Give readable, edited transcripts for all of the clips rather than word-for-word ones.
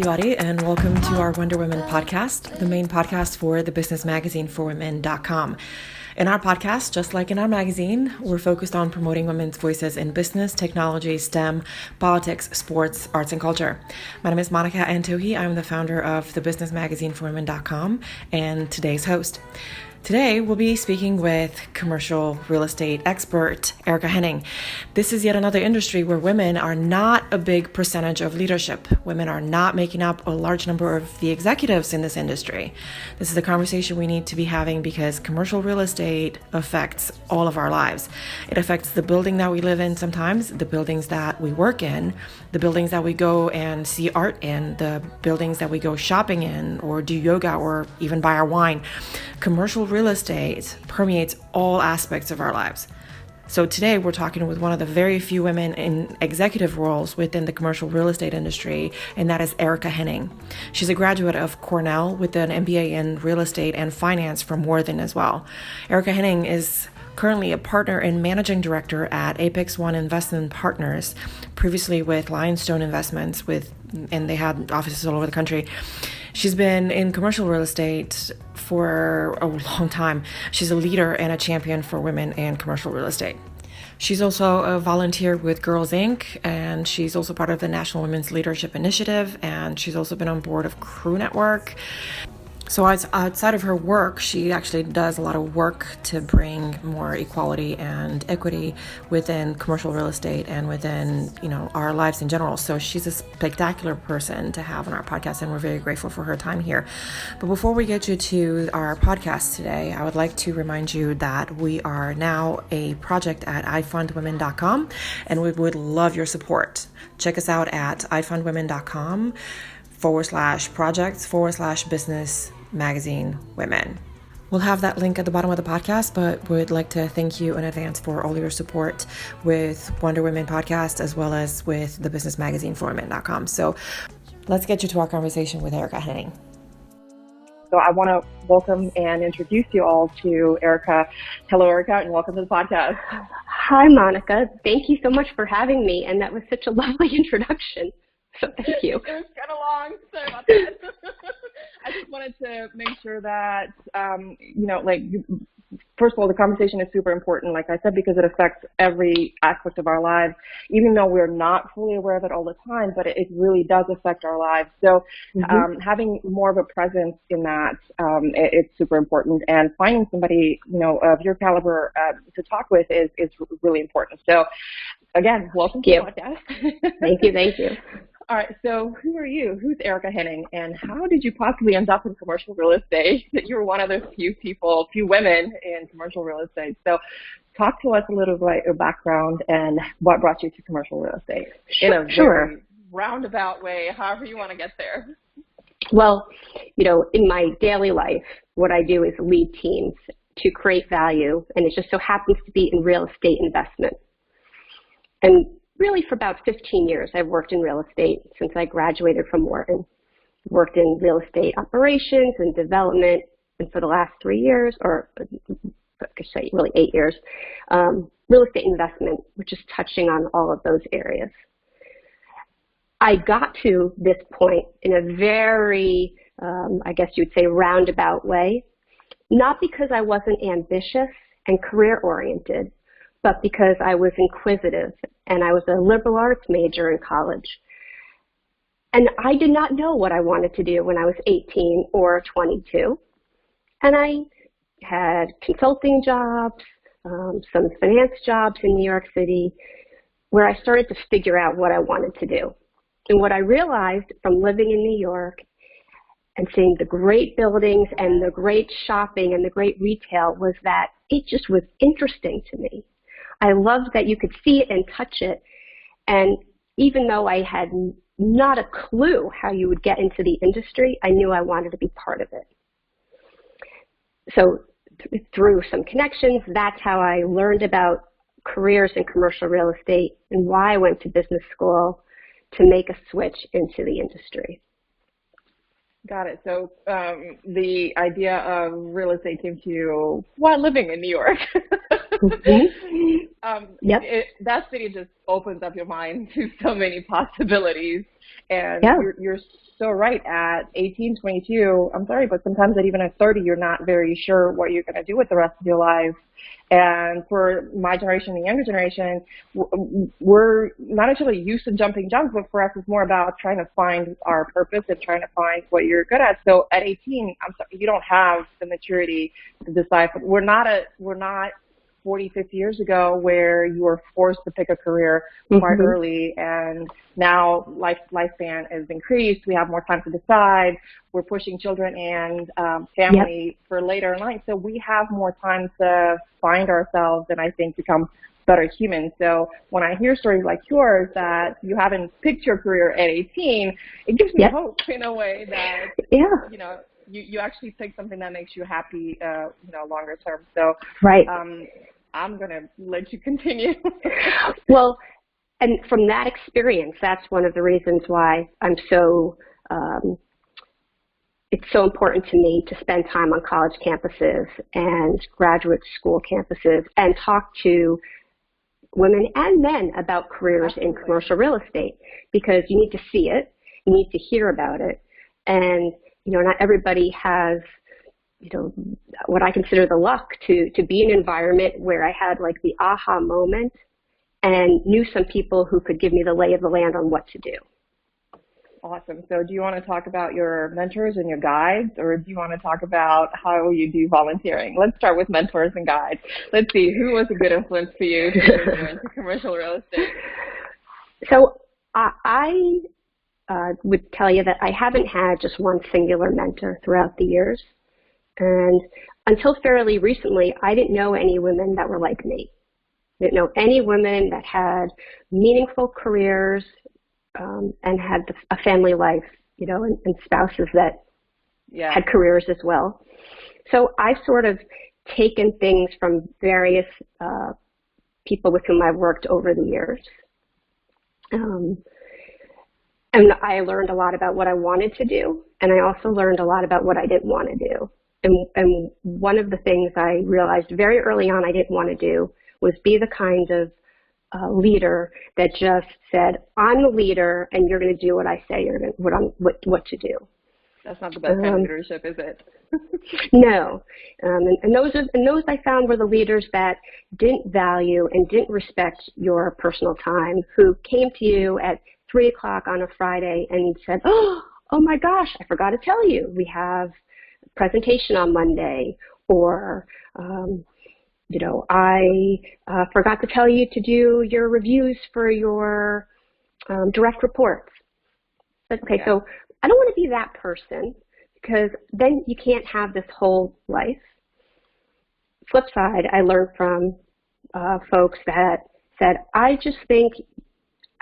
everybody, and welcome to our Wonder Women podcast, the main podcast for the business magazine for women.com. In our podcast, just like in our magazine, we're focused on promoting women's voices in business, technology, STEM, politics, sports, arts, and culture. My name is Monica Antohi. I'm the founder of the business magazine for women.com and today's host. Today, we'll be speaking with commercial real estate expert Erica Henning. This is yet another industry where women are not a big percentage of leadership. Women are not making up a large number of the executives in this industry. This is a conversation we need to be having because commercial real estate affects all of our lives. It affects the building that we live in sometimes, the buildings that we work in, the buildings that we go and see art in, the buildings that we go shopping in or do yoga or even buy our wine. Commercial real estate permeates all aspects of our lives. So today we're talking with one of the very few women in executive roles within the commercial real estate industry, and that is Erica Henning. She's a graduate of Cornell with an MBA in real estate and finance from Wharton as well. Erica Henning is currently a partner and managing director at S1E22 Investment Partners, previously with Lionstone Investments, and they had offices all over the country. She's been in commercial real estate for a long time. She's a leader and a champion for women in commercial real estate. She's also a volunteer with Girls Inc., and she's also part of the National Women's Leadership Initiative, and she's also been on board of Crew Network. So outside of her work, she actually does a lot of work to bring more equality and equity within commercial real estate and within, our lives in general. So she's a spectacular person to have on our podcast, and we're very grateful for her time here. But before we get you to our podcast today, I would like to remind you that we are now a project at ifundwomen.com, and we would love your support. Check us out at ifundwomen.com/projects/business magazine women. We'll have that link at the bottom of the podcast, but would like to thank you in advance for all your support with Wonder Women Podcast as well as with the business magazine for women.com. So let's get you to our conversation with Erica Henning. So I want to welcome and introduce you all to Erica. Hello, Erica, and welcome to the podcast. Hi, Monica. Thank you so much for having me, and that was such a lovely introduction. So thank you. It was kind of long. Sorry about that. I just wanted to make sure that, first of all, the conversation is super important, like I said, because it affects every aspect of our lives, even though we're not fully aware of it all the time, but it really does affect our lives. So having more of a presence in that, it's super important. And finding somebody, of your caliber to talk with is really important. So, again, welcome to the podcast. Thank you. All right, so who are you? Who's Erica Henning, and how did you possibly end up in commercial real estate? You were one of the few women in commercial real estate. So talk to us a little bit about your background and what brought you to commercial real estate in a very roundabout way, however you want to get there. Well, in my daily life, what I do is lead teams to create value, and it just so happens to be in real estate investment. And really, for about 15 years, I've worked in real estate since I graduated from Wharton. Worked in real estate operations and development, and for the last 3 years, or I could say really 8 years, real estate investment, which is touching on all of those areas. I got to this point in a very, I guess you would say, roundabout way, not because I wasn't ambitious and career-oriented, but because I was inquisitive, and I was a liberal arts major in college. And I did not know what I wanted to do when I was 18 or 22. And I had consulting jobs, some finance jobs in New York City, where I started to figure out what I wanted to do. And what I realized from living in New York and seeing the great buildings and the great shopping and the great retail was that it just was interesting to me. I loved that you could see it and touch it. And even though I had not a clue how you would get into the industry, I knew I wanted to be part of it. So through some connections, that's how I learned about careers in commercial real estate and why I went to business school to make a switch into the industry. Got it. So the idea of real estate came to you while living in New York. Yep. That city just opens up your mind to so many possibilities. And Yeah. you're so right. At 18, 22, I'm sorry, but sometimes at even at 30, you're not very sure what you're going to do with the rest of your life. And for my generation, the younger generation, we're not actually used to jumping jumps, but for us, it's more about trying to find our purpose and trying to find what you're good at. So at 18, I'm sorry, you don't have the maturity to decide. We're not 40, 50 years ago where you were forced to pick a career quite early, and now lifespan is increased. We have more time to decide. We're pushing children and family for later in life, so we have more time to find ourselves and I think become better humans. So when I hear stories like yours that you haven't picked your career at 18, it gives me hope in a way that you actually pick something that makes you happy, longer term. So I'm going to let you continue. Well, and from that experience, that's one of the reasons why I'm so, it's so important to me to spend time on college campuses and graduate school campuses and talk to women and men about careers in commercial real estate, because you need to see it, you need to hear about it, and, not everybody has what I consider the luck to be in an environment where I had like the aha moment and knew some people who could give me the lay of the land on what to do. Awesome. So do you want to talk about your mentors and your guides, or do you want to talk about how you do volunteering? Let's start with mentors and guides. Let's see, who was a good influence for you to go into commercial real estate? So I would tell you that I haven't had just one singular mentor throughout the years. And until fairly recently, I didn't know any women that were like me. I didn't know any women that had meaningful careers and had a family life, and spouses that had careers as well. So I've sort of taken things from various people with whom I've worked over the years. And I learned a lot about what I wanted to do, and I also learned a lot about what I didn't want to do. And one of the things I realized very early on I didn't want to do was be the kind of leader that just said, I'm the leader and you're going to do what I say you're going what to do. That's not the best kind of leadership, is it? No. And those I found were the leaders that didn't value and didn't respect your personal time, who came to you at 3 o'clock on a Friday and said, oh my gosh, I forgot to tell you, we have presentation on Monday, or I forgot to tell you to do your reviews for your direct reports. So I don't want to be that person, because then you can't have this whole life. Flip side, I learned from folks that said, I just think,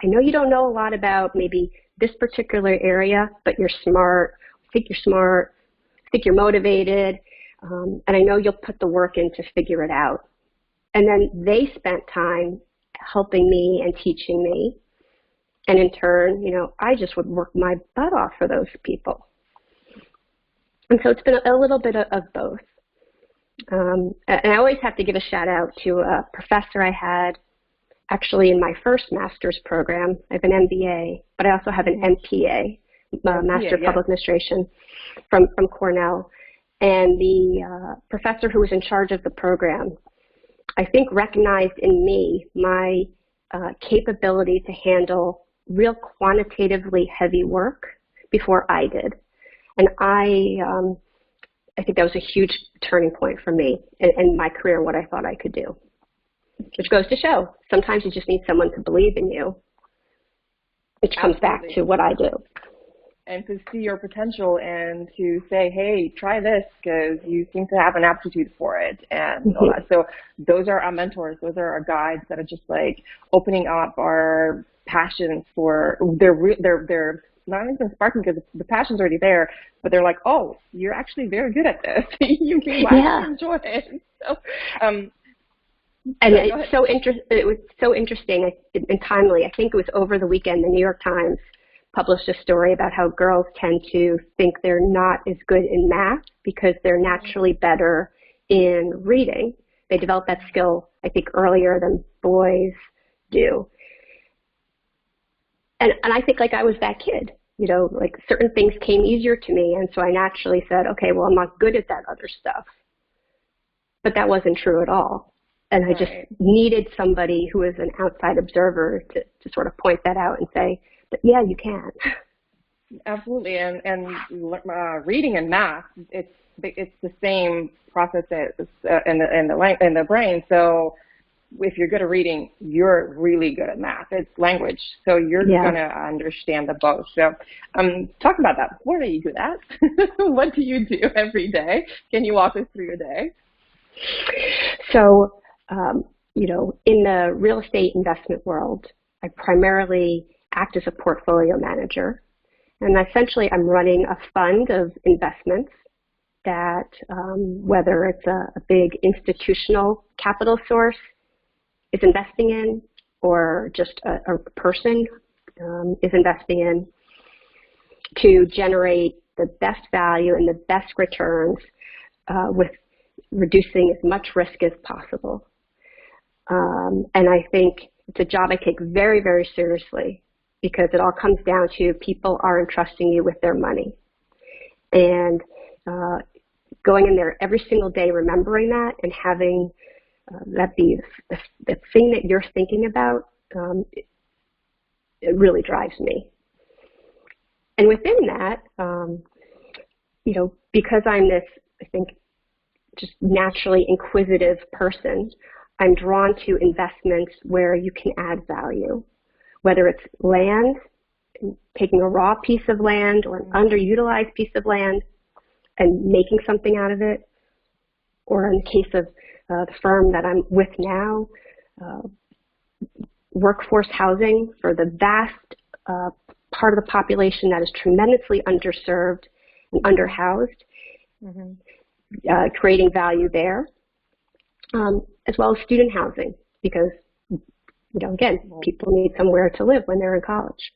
I know you don't know a lot about maybe this particular area, but you're smart. I think you're smart. I think you're motivated, and I know you'll put the work in to figure it out. And then they spent time helping me and teaching me, and in turn, I just would work my butt off for those people. And so it's been a little bit of both. And I always have to give a shout out to a professor I had actually in my first master's program. I have an MBA, but I also have an MPA, Master of Public Administration, from Cornell. And the professor who was in charge of the program, I think, recognized in me my capability to handle real quantitatively heavy work before I did. And I think that was a huge turning point for me in my career, what I thought I could do. Which goes to show, sometimes you just need someone to believe in you, which comes back to what I do. And to see your potential and to say, hey, try this because you seem to have an aptitude for it. And all that. So those are our mentors. Those are our guides that are just like opening up our passions for, they're not even sparking because the passion's already there, but they're like, oh, you're actually very good at this. You might enjoy it. So, and it was so interesting and timely. I think it was over the weekend, the New York Times published a story about how girls tend to think they're not as good in math because they're naturally better in reading. They develop that skill I think, earlier than boys do. And I think like I was that kid, like certain things came easier to me. And so I naturally said, okay, well, I'm not good at that other stuff. But that wasn't true at all. And I just needed somebody who was an outside observer to sort of point that out and say, but yeah, you can. Absolutely. And reading and math, it's the same process in the brain. So if you're good at reading, you're really good at math. It's language. So you're going to understand the both. So talk about that. What are you good at? What do you do every day? Can you walk us through your day? So, in the real estate investment world, I primarily act as a portfolio manager. And essentially, I'm running a fund of investments that, whether it's a big institutional capital source is investing in, or just a person is investing in, to generate the best value and the best returns with reducing as much risk as possible. And I think it's a job I take very, very seriously, because it all comes down to people are entrusting you with their money. And going in there every single day, remembering that, and having that be the thing that you're thinking about, it really drives me. And within that, because I'm this, I think, just naturally inquisitive person, I'm drawn to investments where you can add value, whether it's land, taking a raw piece of land or an underutilized piece of land and making something out of it, or in the case of the firm that I'm with now, workforce housing for the vast part of the population that is tremendously underserved and underhoused, creating value there, as well as student housing, because, again, people need somewhere to live when they're in college.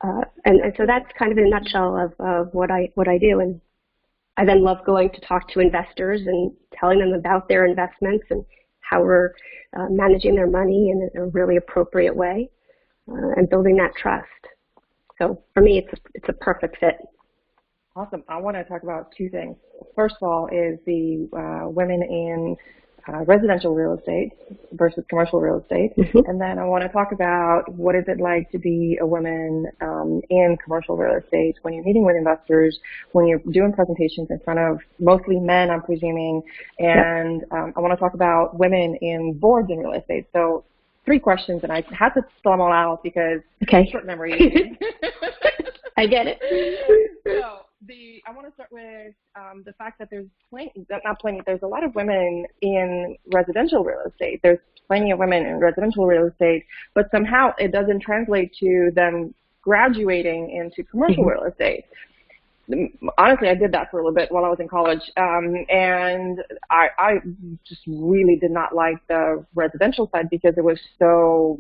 And so that's kind of in a nutshell of what I do. And I then love going to talk to investors and telling them about their investments and how we're managing their money in a really appropriate way, and building that trust. So for me, it's a perfect fit. Awesome. I want to talk about two things. First of all is the women in residential real estate versus commercial real estate. And then I want to talk about what is it like to be a woman in commercial real estate when you're meeting with investors, when you're doing presentations in front of mostly men, I'm presuming. And I want to talk about women in boards in real estate. So 3 questions, and I had to spell them all out because short memory. I get it. So I want to start with the fact that there's there's a lot of women in residential real estate. There's plenty of women in residential real estate, but somehow it doesn't translate to them graduating into commercial real estate. Honestly, I did that for a little bit while I was in college, and I just really did not like the residential side because it was so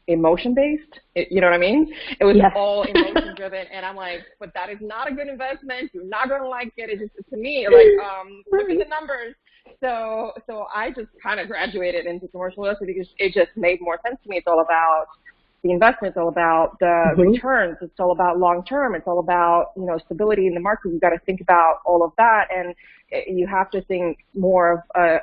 emotion-based. You know what I mean? It was all emotion-driven, and I'm like, but that is not a good investment. You're not going to like it. It just, to me, like, look at the numbers. So I just kind of graduated into commercial real estate because it just made more sense to me. It's all about the investment. It's all about the returns. It's all about long-term. It's all about, stability in the market. You've got to think about all of that, and you have to think more of,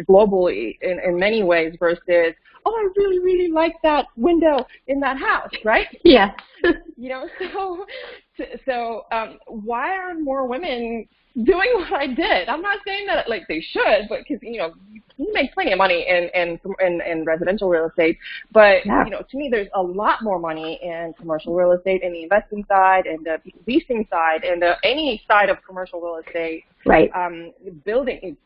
globally in many ways versus, I really, really like that window in that house, right? Yeah. So why aren't more women doing what I did? I'm not saying that like they should, but because you make plenty of money in residential real estate, but to me there's a lot more money in commercial real estate, in the investing side, and the leasing side, and any side of commercial real estate. Right. Building,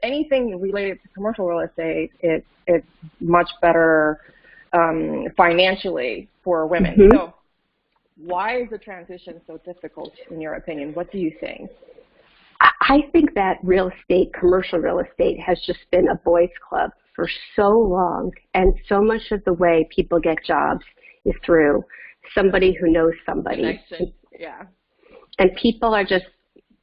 anything related to commercial real estate, it's much better financially for women. So why is the transition so difficult in your opinion? What do you think? I think that real estate, commercial real estate, has just been a boys' club for so long, and so much of the way people get jobs is through somebody who knows somebody. Connection. Yeah. And people are just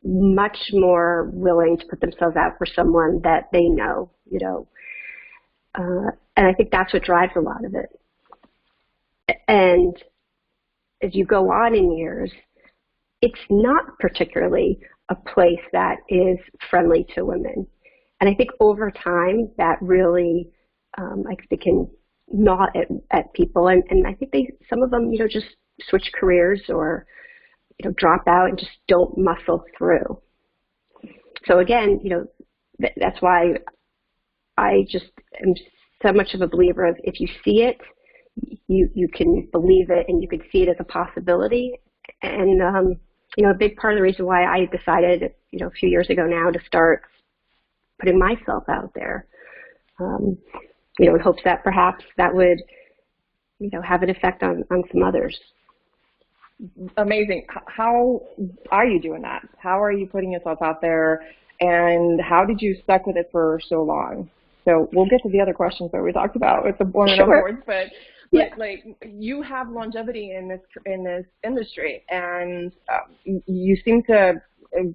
much more willing to put themselves out for someone that they know, And I think that's what drives a lot of it. And as you go on in years, it's not particularly a place that is friendly to women. And I think over time that really, they can gnaw at people. And I think some of them, just switch careers or, drop out and just don't muscle through. So again, that's why I just am so much of a believer of if you see it, you can believe it and you can see it as a possibility. And, a big part of the reason why I decided, a few years ago now to start putting myself out there, in hopes that perhaps that would, have an effect on some others. Amazing. How are you doing that? How are you putting yourself out there, and how did you stuck with it for so long? So we'll get to the other questions that we talked about with the women on boards, but like you have longevity in this industry, and you seem to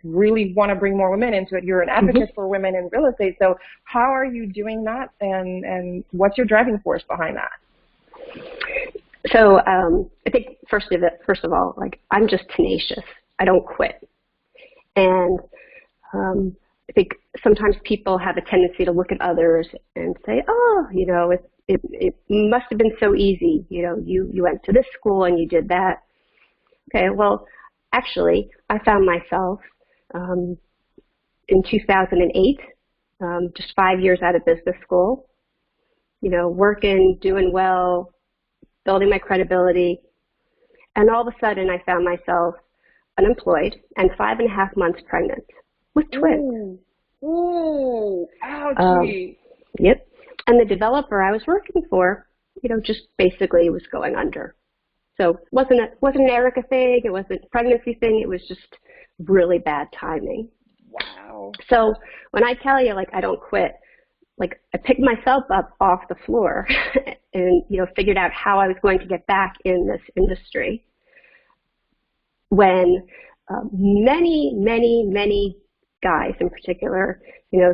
really want to bring more women into it. You're an advocate for women in real estate. So how are you doing that, and what's your driving force behind that? So I think first of all, like I'm just tenacious. I don't quit. And I think sometimes people have a tendency to look at others and say, oh, it must have been so easy. You went to this school and you did that. Okay, well, actually, I found myself in 2008, just 5 years out of business school, working, doing well, building my credibility. And all of a sudden, I found myself unemployed and 5.5 months pregnant with twins. Ooh, ouchie. Yep. And the developer I was working for, just basically was going under. So it wasn't an Erica thing. It wasn't a pregnancy thing. It was just really bad timing. Wow. So when I tell you, I don't quit, I picked myself up off the floor and, figured out how I was going to get back in this industry when many, many, many guys in particular,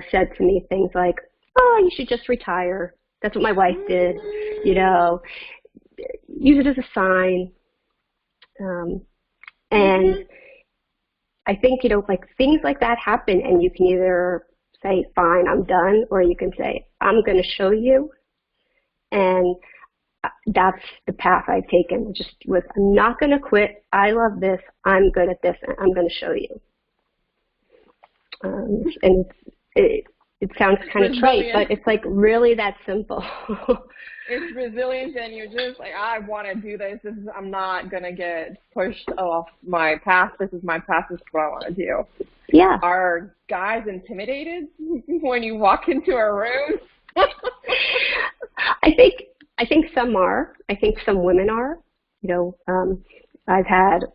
said to me things like, oh, you should just retire. That's what my wife did, use it as a sign. And I think, things like that happen, and you can either say, fine, I'm done, or you can say, I'm going to show you. And that's the path I've taken. I'm not going to quit. I love this. I'm good at this, and I'm going to show you. And it sounds kind of trite, but it's really that simple. It's resilience, and you're just I want to do this. I'm not going to get pushed off my path. This is my path. This is what I want to do. Yeah. Are guys intimidated when you walk into a room? I think some are. I think some women are. I've had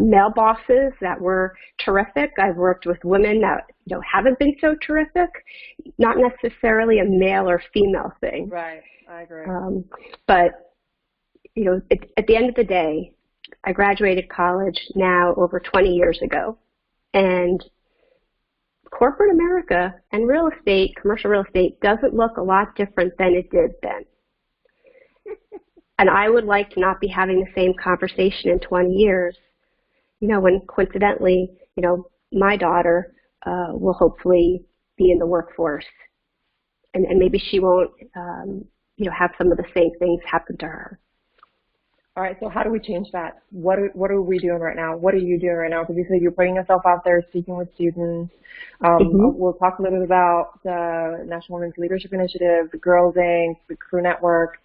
male bosses that were terrific. I've worked with women that haven't been so terrific. Not necessarily a male or female thing. Right, I agree. But at the end of the day, I graduated college now over 20 years ago, and corporate America and real estate, commercial real estate, doesn't look a lot different than it did then. And I would like to not be having the same conversation in 20 years, when coincidentally, my daughter will hopefully be in the workforce. And maybe she won't, have some of the same things happen to her. All right, so how do we change that? What are we doing right now? What are you doing right now? Because you said you're putting yourself out there, speaking with students. We'll talk a little bit about the National Women's Leadership Initiative, the Girls Inc., the Crew Network.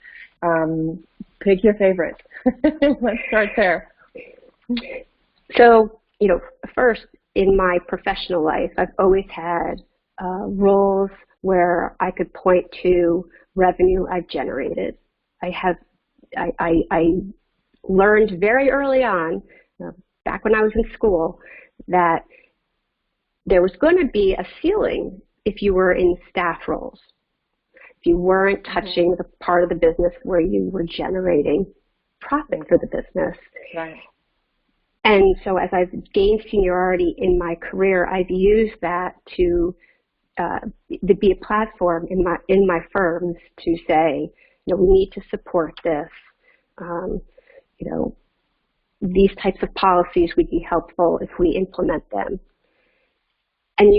Pick your favorite. Let's start there. So, first, in my professional life, I've always had roles where I could point to revenue I've generated. I learned very early on, back when I was in school, that there was going to be a ceiling if you were in staff roles. If you weren't touching the part of the business where you were generating profit for the business. Right. And so as I've gained seniority in my career, I've used that to be a platform in my firms to say, we need to support this. These types of policies would be helpful if we implement them, and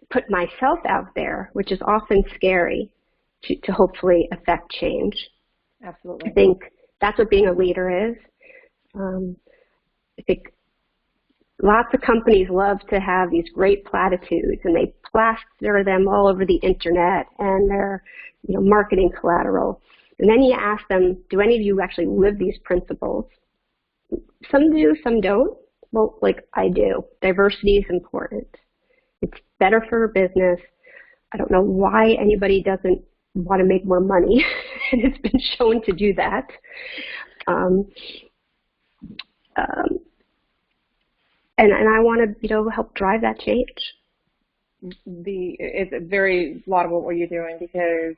put myself out there, which is often scary, to hopefully affect change. Absolutely. I think that's what being a leader is. I think lots of companies love to have these great platitudes, and they plaster them all over the internet and their marketing collateral. And then you ask them, do any of you actually live these principles? Some do, some don't. Well, like I do. Diversity is important. It's better for business. I don't know why anybody doesn't want to make more money. It's been shown to do that. And I want to, help drive that change. It's very laudable what you're doing, because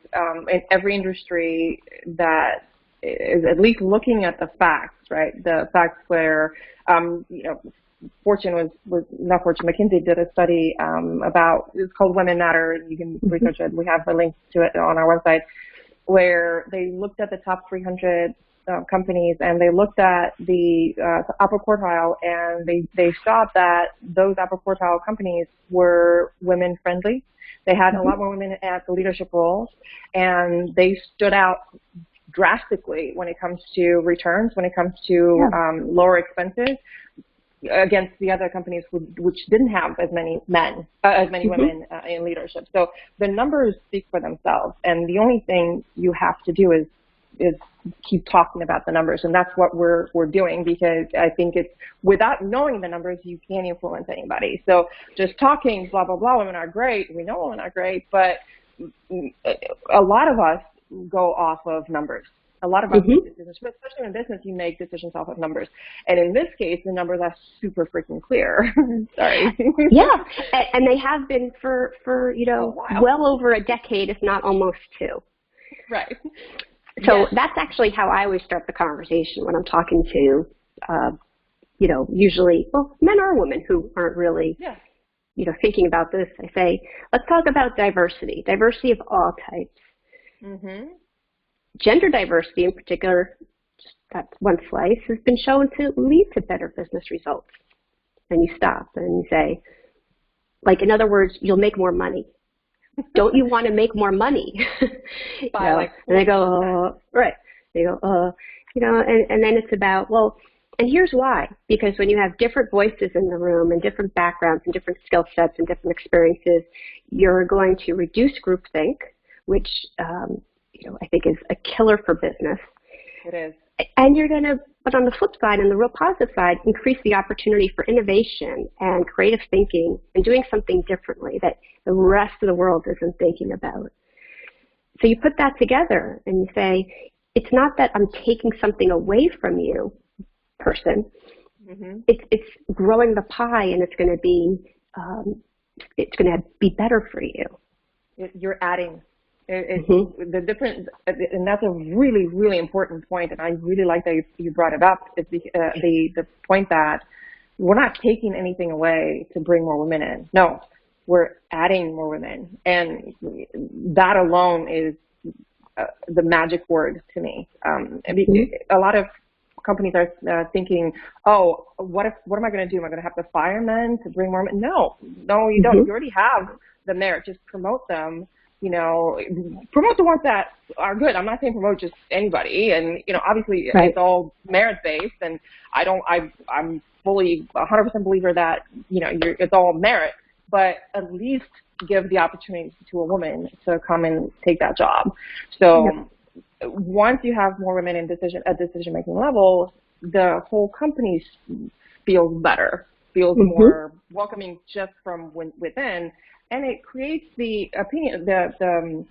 in every industry that is at least looking at the facts, right? The facts where, Fortune not Fortune, McKinsey did a study about, it's called Women Matter. You can research it. We have a link to it on our website, where they looked at the top 300 companies, and they looked at the upper quartile, and they saw that those upper quartile companies were women friendly. They had a lot more women at the leadership roles, and they stood out drastically when it comes to returns, when it comes to lower expenses against the other companies which didn't have as many women in leadership. So the numbers speak for themselves, and the only thing you have to do is keep talking about the numbers, and that's what we're doing, because I think it's, without knowing the numbers, you can't influence anybody. So just talking blah blah blah, women are great, we know women are great, but a lot of us go off of numbers. A lot of us make decisions, especially in business, you make decisions off of numbers. And in this case, the numbers are super freaking clear. Sorry. Yeah, and they have been for well over a decade, if not almost two. Right. So that's actually how I always start the conversation when I'm talking to, usually, men or women who aren't really, thinking about this. I say, let's talk about diversity of all types. Gender diversity in particular, that's one slice, has been shown to lead to better business results. And you stop and you say, in other words, you'll make more money. Don't you want to make more money? And they go, right. They go, and then it's about, and here's why. Because when you have different voices in the room and different backgrounds and different skill sets and different experiences, you're going to reduce groupthink, which, I think is a killer for business. It is. And you're going to, but on the flip side, and the real positive side, increase the opportunity for innovation and creative thinking and doing something differently that the rest of the world isn't thinking about. So you put that together and you say, it's not that I'm taking something away from you, person. It's growing the pie, and it's going to be better for you. You're adding. The difference, and that's a really, really important point, and I really like that you brought it up, is the point that we're not taking anything away to bring more women in. No, we're adding more women, and that alone is the magic word to me. A lot of companies are thinking, what am I going to do? Am I going to have to fire men to bring more men? No, you don't. You already have the merit. Just promote them. Promote the ones that are good. I'm not saying promote just anybody. And, obviously it's all merit based, and I'm fully 100% believer that, it's all merit, but at least give the opportunity to a woman to come and take that job. So once you have more women at decision-making level, the whole company feels better, feels more welcoming just from within. And it creates the opinion, the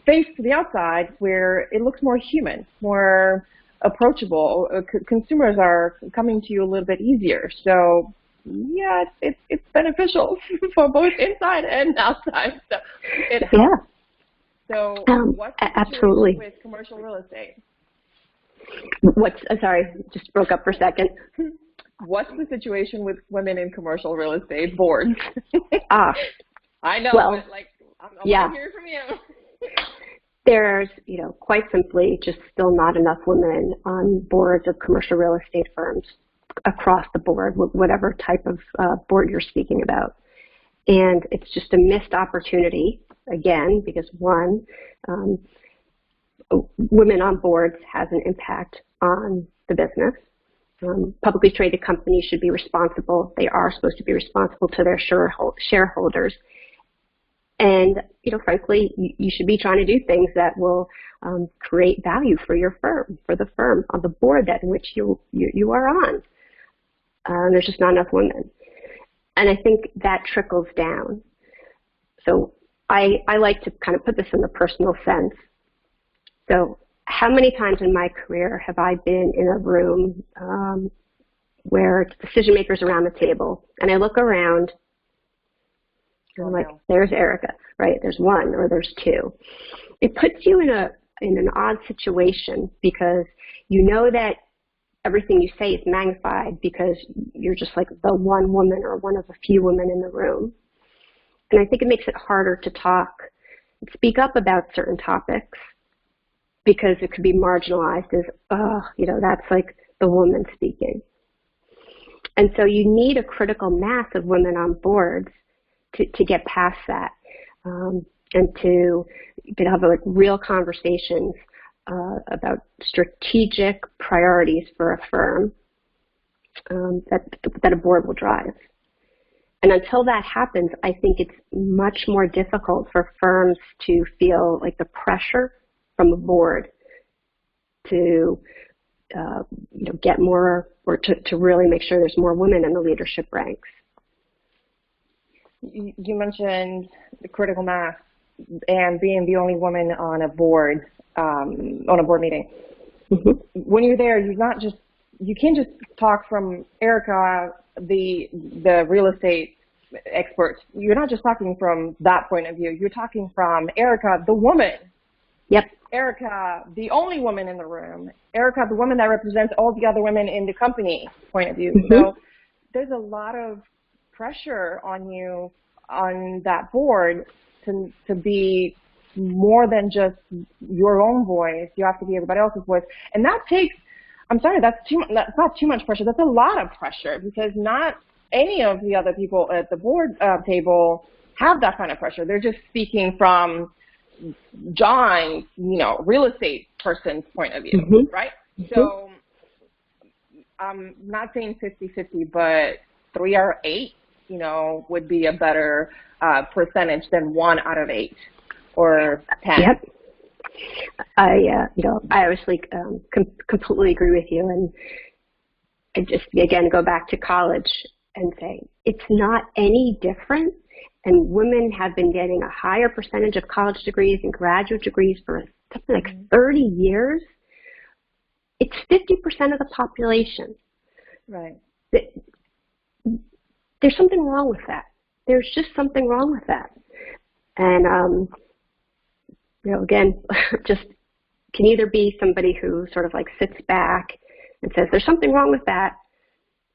face to the outside, where it looks more human, more approachable. Consumers are coming to you a little bit easier. So, it's beneficial for both inside and outside. So it helps. So what's the absolutely with commercial real estate? Sorry, just broke up for a second. What's the situation with women in commercial real estate boards? Ah. I know, well, but I want to hear from you. There's, quite simply, just still not enough women on boards of commercial real estate firms across the board, whatever type of board you're speaking about. And it's just a missed opportunity, again, because one, women on boards has an impact on the business. Publicly traded companies should be responsible. They are supposed to be responsible to their shareholders. And, frankly, you should be trying to do things that will create value for your firm, for the firm on the board that in which you are on. There's just not enough women. And I think that trickles down. So I like to kind of put this in a personal sense. So how many times in my career have I been in a room where decision makers around the table, and I look around, and I'm like, there's Erica, right? There's one or there's two. It puts you in an odd situation because you know that everything you say is magnified because you're just like the one woman or one of a few women in the room. And I think it makes it harder to talk and speak up about certain topics because it could be marginalized as, that's like the woman speaking. And so you need a critical mass of women on boards to get past that and to have like real conversations about strategic priorities for a firm that a board will drive. And until that happens, I think it's much more difficult for firms to feel like the pressure from a board to get more or to really make sure there's more women in the leadership ranks. You mentioned the critical mass and being the only woman on a board meeting. Mm-hmm. When you're there, you can't just talk from Erica, the real estate expert. You're not just talking from that point of view. You're talking from Erica, the woman. Yep. Erica, the only woman in the room. Erica, the woman that represents all the other women in the company point of view. Mm-hmm. So there's a lot of pressure on you on that board to be more than just your own voice. You have to be everybody else's voice. And that takes, that's not too much pressure. That's a lot of pressure because not any of the other people at the board table have that kind of pressure. They're just speaking from John, real estate person's point of view, mm-hmm. right? Mm-hmm. So I'm not saying 50-50, but 3 out of 8, would be a better percentage than 1 out of 8 or 10. Yep. I obviously completely agree with you, and I just again go back to college and say it's not any different. And women have been getting a higher percentage of college degrees and graduate degrees for something like 30 years. It's 50% of the population. Right. There's something wrong with that. There's just something wrong with that. And, again, just can either be somebody who sort of like sits back and says, there's something wrong with that,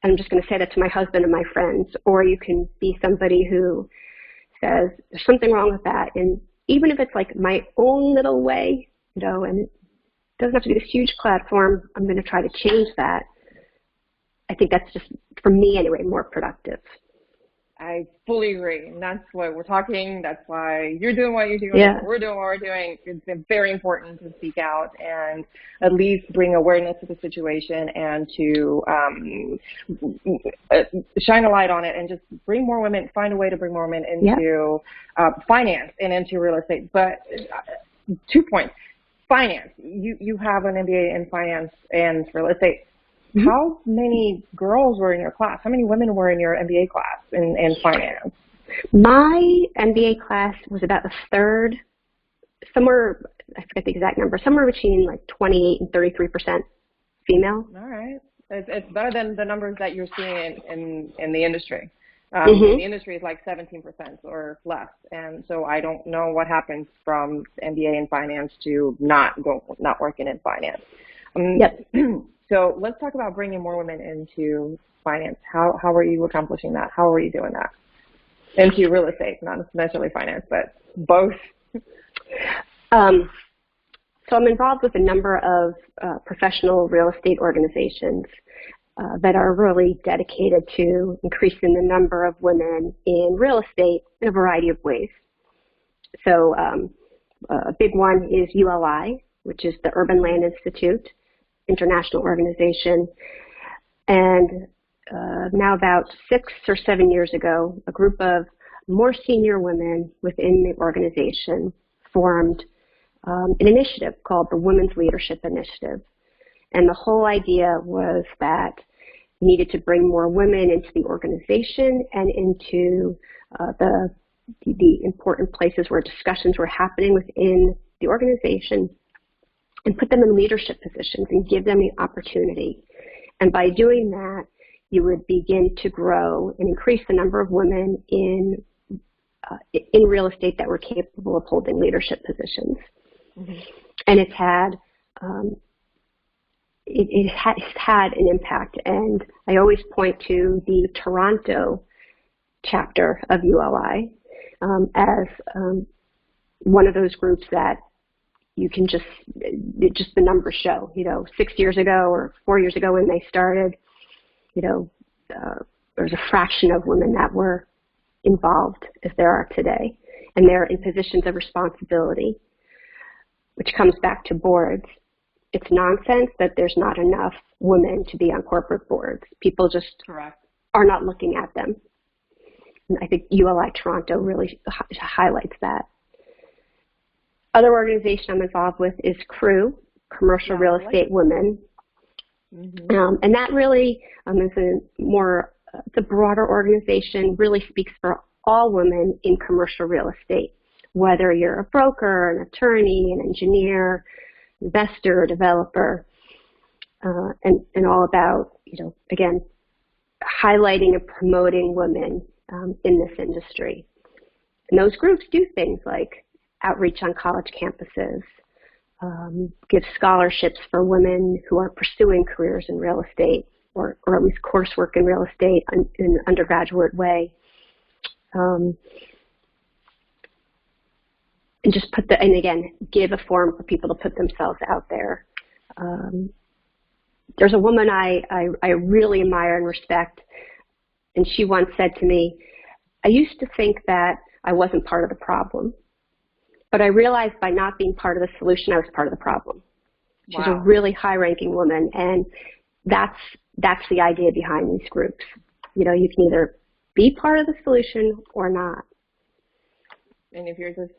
and I'm just going to say that to my husband and my friends, or you can be somebody who says, there's something wrong with that, and even if it's like my own little way, and it doesn't have to be this huge platform, I'm going to try to change that. I think that's just, for me anyway, more productive. I fully agree, and that's why we're talking. That's why you're doing what you're doing. Yeah. We're doing what we're doing. It's been very important to speak out and at least bring awareness to the situation and to shine a light on it and just bring more women, find a way to bring more women into finance and into real estate. But 2 points. Finance. You have an MBA in finance and real estate. Mm-hmm. How many girls were in your class? How many women were in your MBA class in finance? My MBA class was about a third, somewhere, I forget the exact number, somewhere between like 28 and 33% female. All right. It's better than the numbers that you're seeing in the industry. Mm-hmm. The industry is like 17% or less. And so I don't know what happens from MBA in finance to not working in finance. Yep. So let's talk about bringing more women into finance. How are you accomplishing that? How are you doing that? Into real estate, not necessarily finance, but both? So I'm involved with a number of professional real estate organizations that are really dedicated to increasing the number of women in real estate in a variety of ways. So a big one is ULI, which is the Urban Land Institute, international organization. And now about 6 or 7 years ago, a group of more senior women within the organization formed an initiative called the Women's Leadership Initiative. And the whole idea was that we needed to bring more women into the organization and into the important places where discussions were happening within the organization, and put them in leadership positions and give them the opportunity. And by doing that, you would begin to grow and increase the number of women in real estate that were capable of holding leadership positions. Mm-hmm. And it's had an impact. And I always point to the Toronto chapter of ULI as one of those groups that you can just the numbers show. 6 years ago or 4 years ago when they started, there's a fraction of women that were involved as there are today. And they're in positions of responsibility, which comes back to boards. It's nonsense that there's not enough women to be on corporate boards. People just are not looking at them. And I think ULI Toronto really highlights that. Other organization I'm involved with is CREW, Commercial Real Estate Women. Mm-hmm. And that really is it's a broader organization, really speaks for all women in commercial real estate, whether you're a broker, an attorney, an engineer, investor, developer, and all about, again, highlighting and promoting women in this industry. And those groups do things like outreach on college campuses, give scholarships for women who are pursuing careers in real estate, or at least coursework in real estate in an undergraduate way. And just and again, give a forum for people to put themselves out there. There's a woman I really admire and respect, and she once said to me, I used to think that I wasn't part of the problem, but I realized by not being part of the solution, I was part of the problem. She's a really high-ranking woman, and that's the idea behind these groups. You can either be part of the solution or not. And if you're just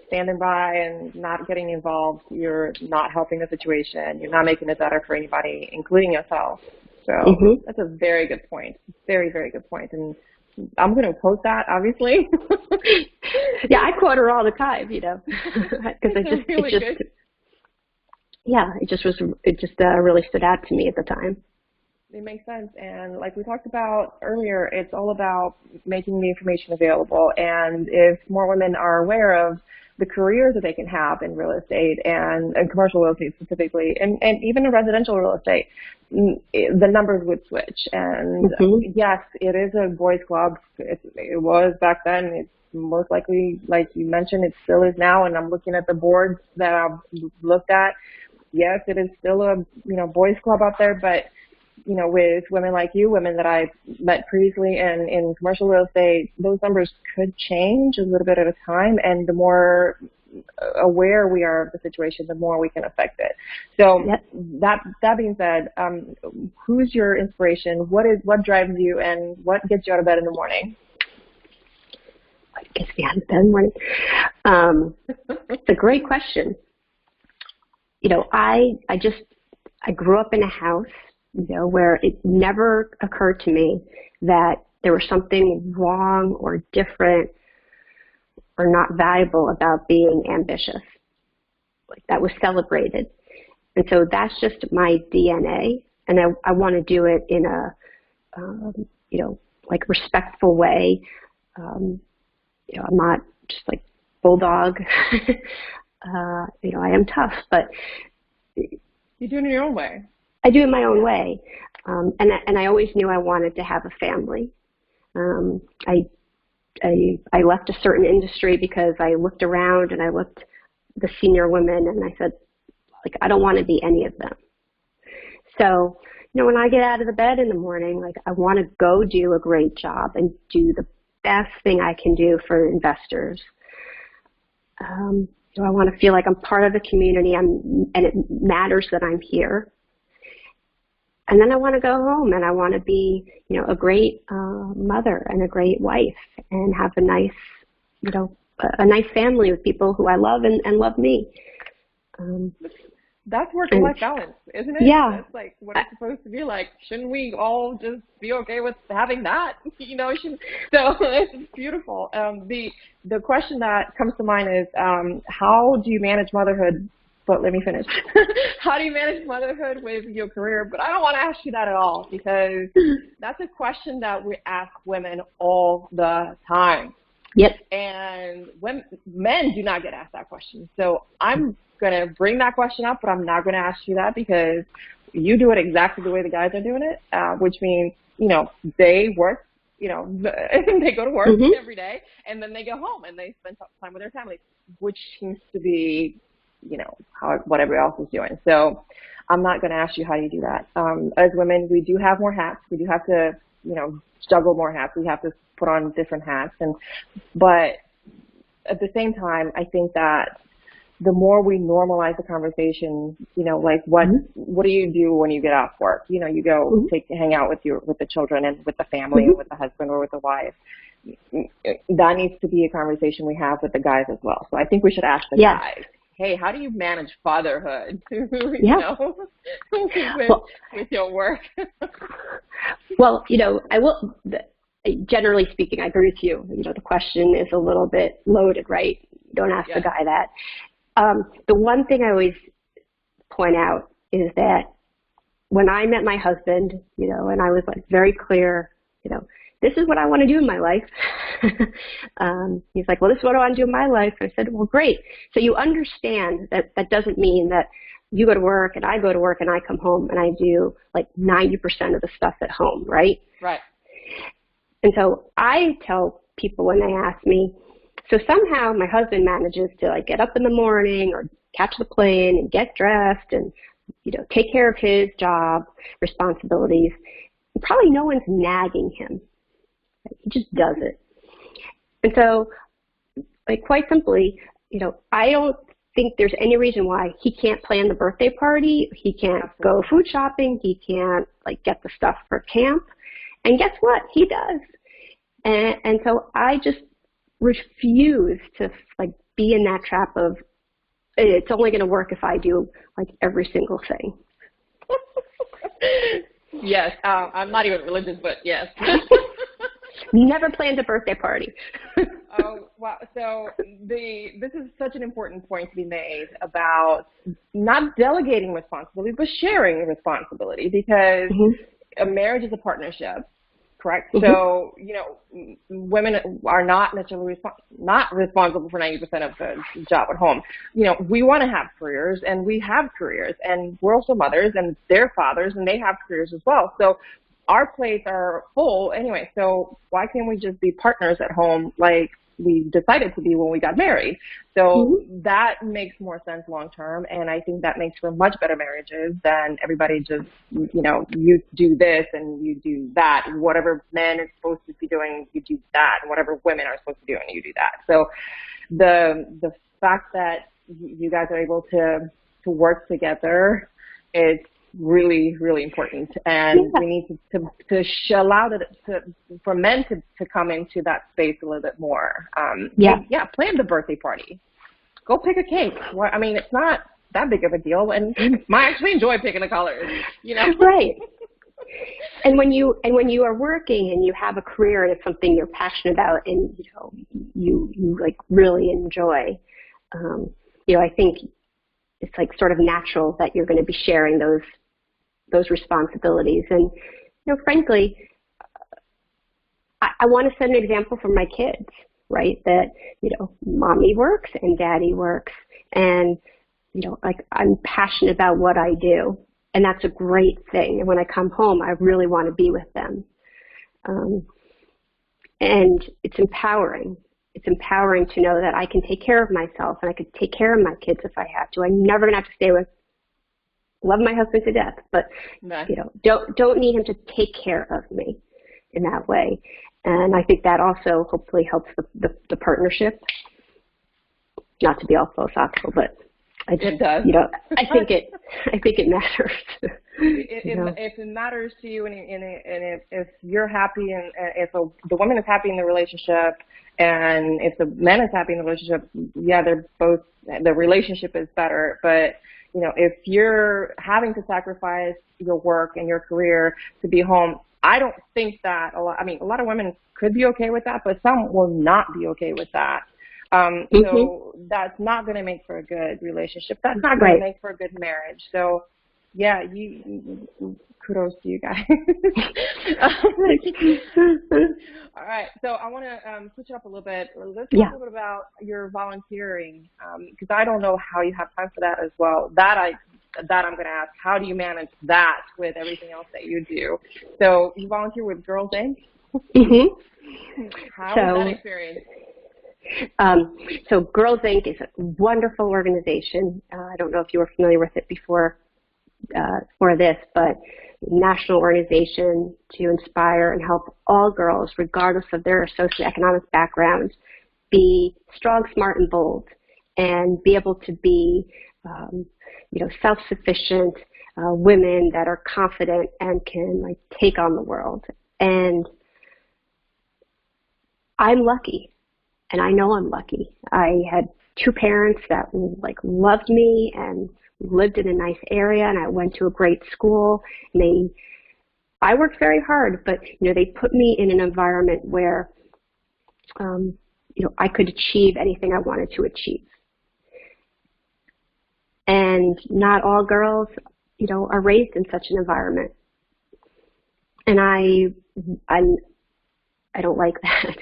standing by and not getting involved, you're not helping the situation. You're not making it better for anybody, including yourself. So That's a very good point. Very, very good point. And I'm going to quote that, obviously. Yeah, I quote her all the time, because it just really stood out to me at the time. It makes sense. And like we talked about earlier, it's all about making the information available. And if more women are aware of the careers that they can have in real estate and commercial real estate specifically, and even in residential real estate, the numbers would switch. And yes, it is a boys' club. It was back then. It's most likely, like you mentioned, it still is now. And I'm looking at the boards that I've looked at. Yes, it is still a boys' club out there, but with women like you, women that I met previously in commercial real estate, those numbers could change a little bit at a time. And the more aware we are of the situation, the more we can affect it. So that being said, who's your inspiration? What drives you, and what gets you out of bed in the morning? What gets me out of bed in the morning? It's a great question. I grew up in a house where it never occurred to me that there was something wrong or different or not valuable about being ambitious. Like, that was celebrated. And so that's just my DNA. And I want to do it in a, respectful way. I'm not just like bulldog. I am tough, but you do it in your own way. I do it my own way. And I always knew I wanted to have a family. I I left a certain industry because I looked around and I looked the senior women and I said, like, I don't want to be any of them. So, when I get out of the bed in the morning, like, I want to go do a great job and do the best thing I can do for investors. So I want to feel like I'm part of the community and it matters that I'm here. And then I want to go home and I want to be, a great mother and a great wife and have a nice, a nice family with people who I love and love me. That's work-life balance, isn't it? Yeah. That's like what it's supposed to be like. Shouldn't we all just be okay with having that? So it's beautiful. The question that comes to mind is, how do you manage motherhood? But let me finish. How do you manage motherhood with your career? But I don't want to ask you that at all, because that's a question that we ask women all the time. Yep. And men do not get asked that question. So I'm going to bring that question up, but I'm not going to ask you that, because you do it exactly the way the guys are doing it, which means, they work, they go to work every day, and then they go home and they spend time with their families, which seems to be, what everybody else is doing. So I'm not going to ask you how you do that. As women, we do have more hats. We do have to, juggle more hats. We have to put on different hats. But at the same time, I think that the more we normalize the conversation, like what do you do when you get off work? You go hang out with the children and with the family and with the husband or with the wife. That needs to be a conversation we have with the guys as well. So I think we should ask the guys, hey, how do you manage fatherhood? With your work? Well, I will. Generally speaking, I agree with you. The question is a little bit loaded, right? Don't ask the guy that. The one thing I always point out is that when I met my husband, and I was like very clear, this is what I want to do in my life. He's like, well, this is what I want to do in my life. And I said, well, great. So you understand that that doesn't mean that you go to work and I go to work and I come home and I do like 90% of the stuff at home, right? Right. And so I tell people when they ask me, so somehow my husband manages to like get up in the morning or catch the plane and get dressed and, take care of his job responsibilities. Probably no one's nagging him. He just does it. And so, like, quite simply, I don't think there's any reason why he can't plan the birthday party. He can't go food shopping. He can't, like, get the stuff for camp. And guess what? He does. And so I just refuse to, like, be in that trap of it's only going to work if I do, like, every single thing. Yes. I'm not even religious, but yes. Never planned a birthday party. Oh, wow. So this is such an important point to be made about not delegating responsibility, but sharing responsibility, because a marriage is a partnership, correct? So, women are not necessarily not responsible for 90% of the job at home. We want to have careers, and we have careers, and we're also mothers, and they're fathers, and they have careers as well. So our plates are full anyway, so why can't we just be partners at home like we decided to be when we got married? So that makes more sense long term, and I think that makes for much better marriages than everybody just, you do this and you do that. Whatever men are supposed to be doing, you do that, and whatever women are supposed to be doing, you do that. So the fact that you guys are able to work together, it's really, really important, and we need to allow for men to come into that space a little bit more. Plan the birthday party. Go pick a cake. I mean, it's not that big of a deal, and I actually enjoy picking the colors. Right. And when you are working and you have a career and it's something you're passionate about and you like really enjoy, I think it's like sort of natural that you're going to be sharing those responsibilities. And, frankly, I want to set an example for my kids, right? That, mommy works and daddy works. And, like I'm passionate about what I do. And that's a great thing. And when I come home, I really want to be with them. And it's empowering. It's empowering to know that I can take care of myself and I could take care of my kids if I have to. I'm never going to have to stay with, love my husband to death, but you know, don't need him to take care of me in that way. And I think that also hopefully helps the partnership. Not to be all philosophical, but it does. You know, I think it matters. If it matters to you, and if you're happy, and if the woman is happy in the relationship, and if the man is happy in the relationship, yeah, the relationship is better. But you know, if you're having to sacrifice your work and your career to be home, I don't think that a lot of women could be okay with that, but some will not be okay with that. So that's not going to make for a good relationship. That's not going to make for a good marriage. So, yeah, kudos to you guys. All right, so I want to switch it up a little bit. Let's talk a little bit about your volunteering, because I don't know how you have time for that as well. That I'm going to ask. How do you manage that with everything else that you do? So you volunteer with Girls Inc. How was that experience? So Girls Inc. is a wonderful organization. I don't know if you were familiar with it before this, but national organization to inspire and help all girls, regardless of their socioeconomic background, be strong, smart, and bold, and be able to be, self-sufficient women that are confident and can take on the world. And I'm lucky. And I know I'm lucky. I had two parents that loved me and lived in a nice area, and I went to a great school. And I worked very hard, but they put me in an environment where I could achieve anything I wanted to achieve. And not all girls, are raised in such an environment. And I don't like that.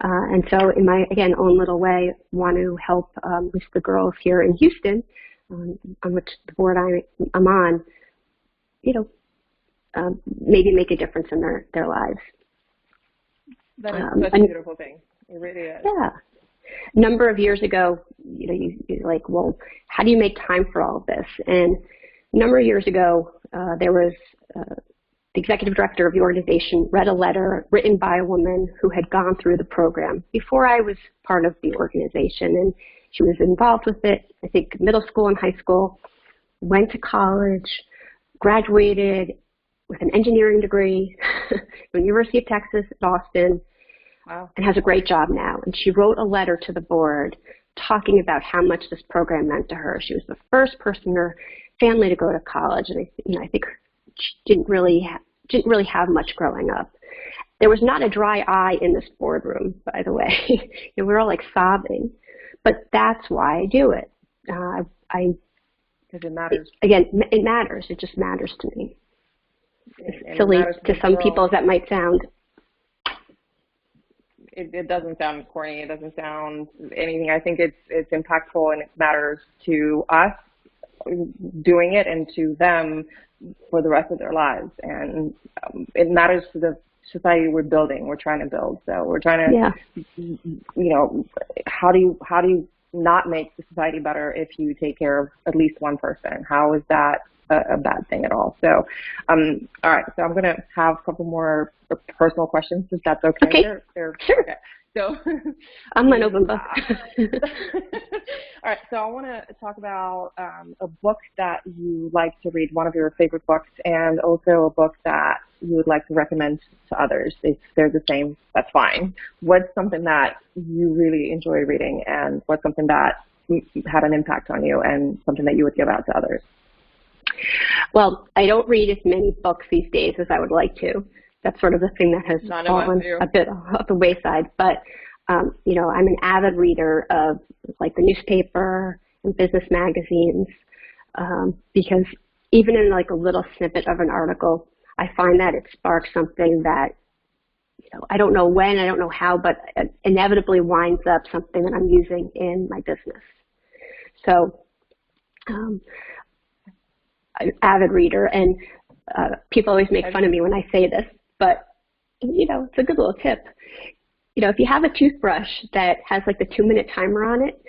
And so in my, own little way, want to help with the girls here in Houston, on which the board I'm on, maybe make a difference in their lives. That is such a beautiful thing. It really is. Yeah. A number of years ago, you're like, well, how do you make time for all of this? And a number of years ago, there was the executive director of the organization read a letter written by a woman who had gone through the program before I was part of the organization. And she was involved with it, I think, middle school and high school, went to college, graduated with an engineering degree from the University of Texas at Austin, and has a great job now. And she wrote a letter to the board talking about how much this program meant to her. She was the first person in her family to go to college, and I think she didn't really have much growing up. There was not a dry eye in this boardroom, by the way. We were all sobbing, but that's why I do it. Because it matters. It matters. It just matters to me. As silly to some people as that might sound. It doesn't sound corny. It doesn't sound anything. I think it's impactful, and it matters to us doing it and to them for the rest of their lives. And it matters to the society we're building, we're trying to build. So we're trying to, how do you not make the society better if you take care of at least one person? How is that a bad thing at all? So, all right. So I'm going to have a couple more personal questions, if that's okay. Okay. Sure. Okay. So I'm an open book. All right. So I want to talk about a book that you like to read, one of your favorite books, and also a book that you would like to recommend to others. If they're the same, that's fine. What's something that you really enjoy reading, and what's something that had an impact on you and something that you would give out to others? Well, I don't read as many books these days as I would like to. That's sort of the thing that has fallen a bit off the wayside. But, I'm an avid reader of the newspaper and business magazines, because even in a little snippet of an article, I find that it sparks something that, I don't know when, I don't know how, but it inevitably winds up something that I'm using in my business. So, I'm an avid reader, and people always make fun of me when I say this, but it's a good little tip. If you have a toothbrush that has like the 2-minute timer on it,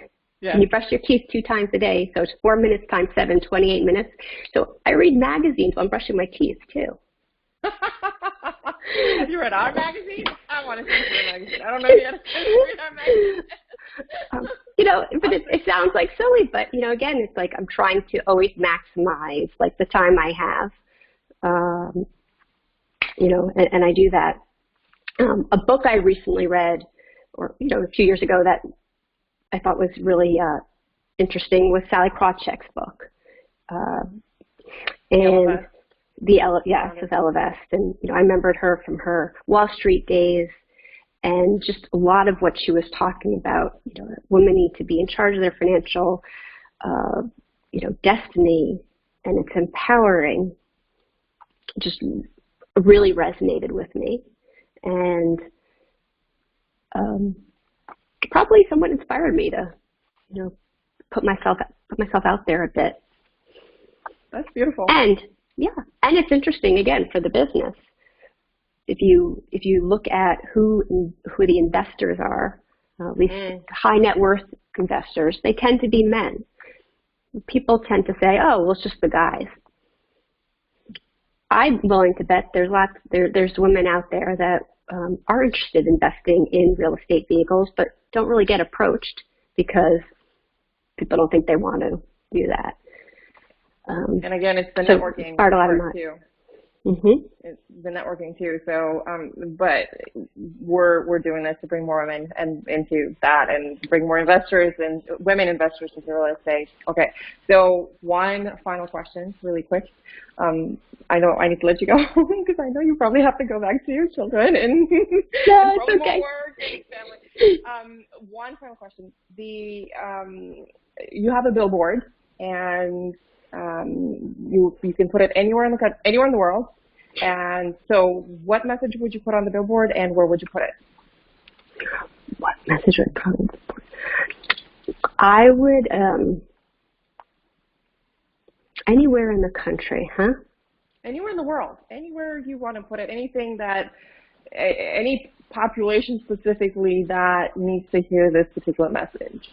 and you brush your teeth 2 times a day, so it's 4 minutes times 7, 28 minutes. So I read magazines while I'm brushing my teeth too. Have you read our magazine? I want to see your magazine. I don't know if you have read our magazine. But it sounds like silly, but again, it's like I'm trying to always maximize like the time I have, and I do that. A book I recently read, or a few years ago, that I thought was really interesting was Sally Krawcheck's book, and the Ellevest, and I remembered her from her Wall Street days, and just a lot of what she was talking about. Women need to be in charge of their financial, destiny, and it's empowering. Just really resonated with me, and probably somewhat inspired me to, put myself out there a bit. That's beautiful. And it's interesting again for the business. If you look at who the investors are, at least high net worth investors, they tend to be men. People tend to say, "Oh, well, it's just the guys." I'm willing to bet there's women out there that are interested in investing in real estate vehicles, but don't really get approached because people don't think they want to do that. And again, it's the networking part too. Mm-hmm. It's the networking too. So, but we're doing this to bring more women into that, and bring more investors and women investors into real estate. Okay. So one final question, really quick. I know I need to let you go because I know you probably have to go back to your children and, no, it's okay. More work and family. One final question. You have a billboard, and you can put it anywhere in the world. And so, what message would you put on the billboard, and where would you put it? What message would I put on the billboard? I would anywhere in the country, huh? Anywhere in the world, anywhere you want to put it. Anything that, any population specifically that needs to hear this particular message.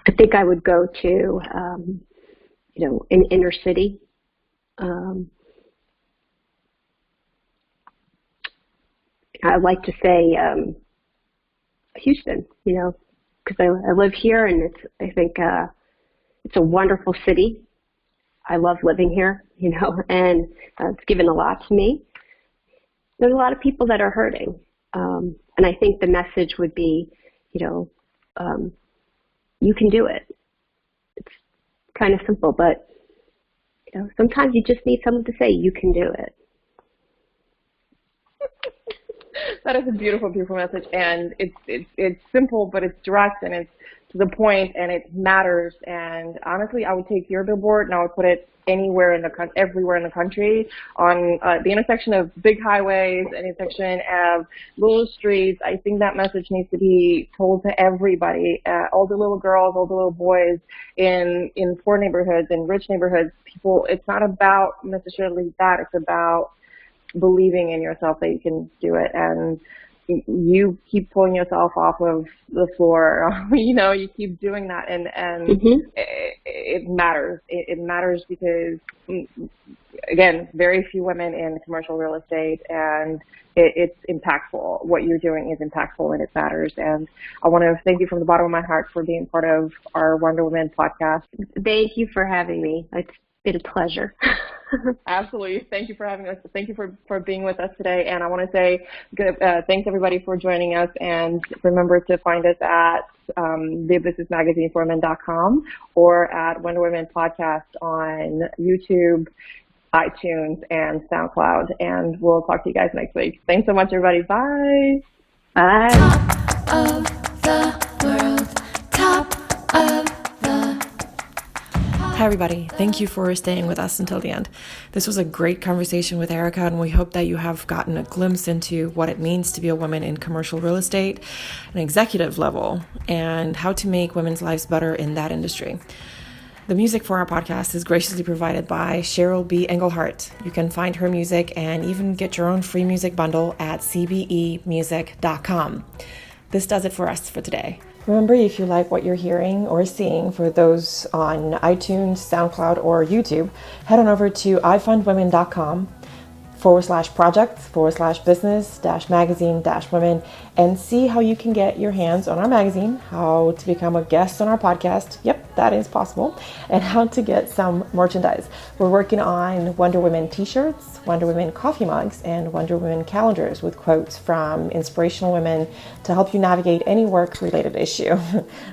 I think I would go to, an inner city. I'd like to say Houston, because I live here, and I think it's a wonderful city. I love living here, and it's given a lot to me. There's a lot of people that are hurting, and I think the message would be, you can do it. It's kind of simple, but sometimes you just need someone to say you can do it. That is a beautiful, beautiful message, and it's simple, but it's direct, and it's to the point, and it matters. And honestly, I would take your billboard and I would put it everywhere in the country, on the intersection of big highways, the intersection of little streets. I think that message needs to be told to everybody, all the little girls, all the little boys in poor neighborhoods, in rich neighborhoods. People, it's not about necessarily that. It's about believing in yourself that you can do it. And you keep pulling yourself off of the floor, you keep doing that, and it matters. It matters because, again, very few women in commercial real estate, and it's impactful. What you're doing is impactful, and it matters. And I want to thank you from the bottom of my heart for being part of our Wonder Women podcast. Thank you for having me. It's been a pleasure. Absolutely. Thank you for having us. Thank you for being with us today. And I want to say thanks, everybody, for joining us. And remember to find us at thebusinessmagazineforwomen.com or at Wonder Women Podcast on YouTube, iTunes, and SoundCloud. And we'll talk to you guys next week. Thanks so much, everybody. Bye. Bye. Top of the world. Top of Hi, everybody. Thank you for staying with us until the end. This was a great conversation with Erica, and we hope that you have gotten a glimpse into what it means to be a woman in commercial real estate, an executive level, and how to make women's lives better in that industry. The music for our podcast is graciously provided by Cheryl B. Engelhart. You can find her music and even get your own free music bundle at cbemusic.com. This does it for us for today. Remember, if you like what you're hearing or seeing, for those on iTunes, SoundCloud, or YouTube, head on over to ifundwomen.com/projects/business-magazine-women and see how you can get your hands on our magazine, how to become a guest on our podcast. Yep, that is possible. And how to get some merchandise. We're working on Wonder Women t-shirts, Wonder Women coffee mugs, and Wonder Women calendars with quotes from inspirational women to help you navigate any work-related issue.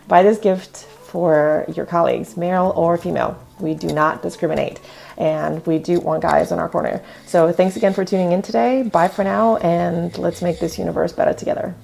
Buy this gift for your colleagues, male or female. We do not discriminate, and we do want guys in our corner. So thanks again for tuning in today. Bye for now, and let's make this universe better together.